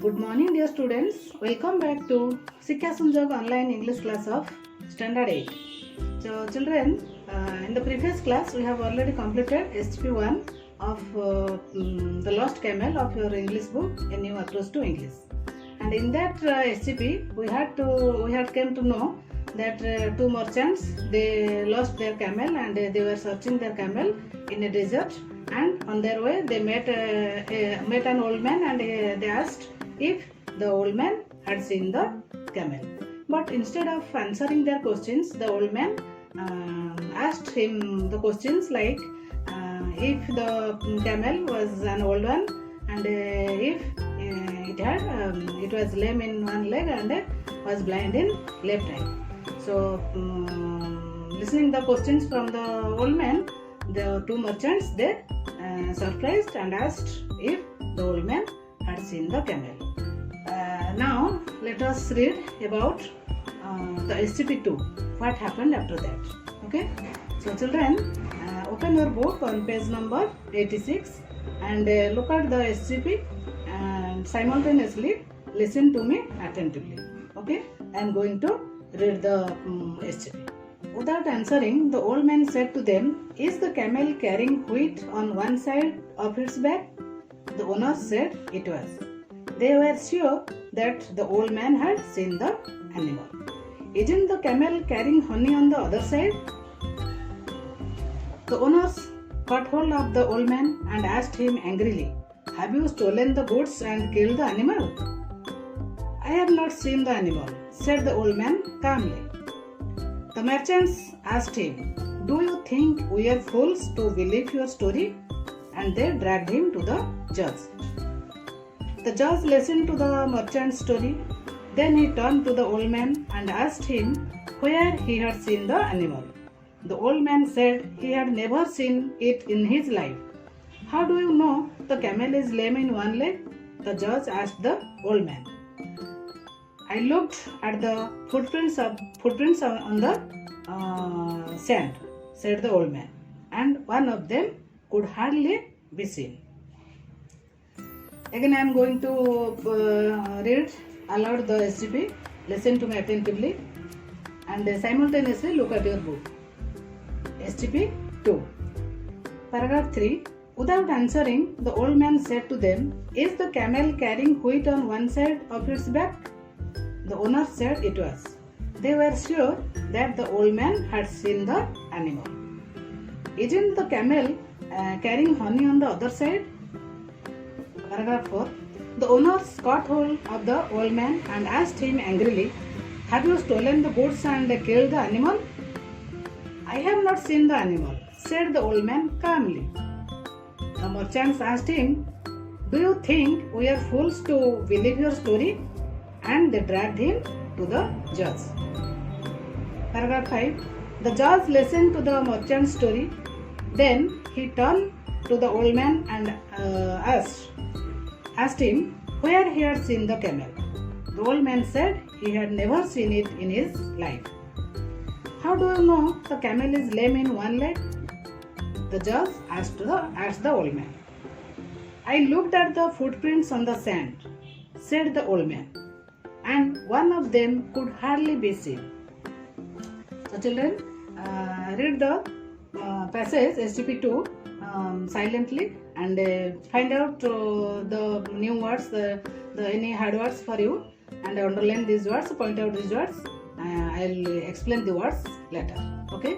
Good morning, dear students. Welcome back to Sikha Sanjog online English class of Standard 8. So, children, in the previous class we have already completed SCP1 of the Lost Camel of your English book, A New Approach to English. And in that SCP, we had came to know that two merchants, they lost their camel and they were searching their camel in a desert. And on their way they met an old man and they asked if the old man had seen the camel. But instead of answering their questions, the old man asked him the questions like if the camel was an old one and if it was lame in one leg and was blind in left eye. So listening the questions from the old man, the two merchants, they surprised and asked if the old man had seen the camel. Now let us read about the SCP-2. What happened after that? Okay. So children, open your book on page number 86 and look at the SCP and simultaneously listen to me attentively. Okay. I am going to read the SCP. Without answering, the old man said to them, "Is the camel carrying wheat on one side of its back?" The owners said it was. They were sure that the old man had seen the animal. "Isn't the camel carrying honey on the other side?" The owners caught hold of the old man and asked him angrily, "Have you stolen the goods and killed the animal?" "I have not seen the animal," said the old man calmly. The merchants asked him, "Do you think we are fools to believe your story?" And they dragged him to the judge. The judge listened to the merchant's story. Then he turned to the old man and asked him where he had seen the animal. The old man said he had never seen it in his life. "How do you know the camel is lame in one leg?" the judge asked the old man. "I looked at the footprints on the sand," said the old man, "and one of them could hardly be seen." Again, I am going to read aloud the SCP. Listen to me attentively and simultaneously look at your book. SCP 2. Paragraph 3. Without answering, the old man said to them, "Is the camel carrying wheat on one side of its back?" The owner said it was. They were sure that the old man had seen the animal. "Isn't the camel carrying honey on the other side?" Paragraph 4. The owners caught hold of the old man and asked him angrily, "Have you stolen the goods and killed the animal?" "I have not seen the animal," said the old man calmly. The merchants asked him, "Do you think we are fools to believe your story?" And they dragged him to the judge. Paragraph 5. The judge listened to the merchant's story. Then he turned to the old man and asked him where he had seen the camel. The old man said he had never seen it in his life. "How do you know the camel is lame in one leg?" the judge asked the old man. "I looked at the footprints on the sand," said the old man, "and one of them could hardly be seen." So children, read the passage SCP-2 silently and find out the new words, the any hard words for you, and underline these words, point out these words. I'll explain the words later. Okay.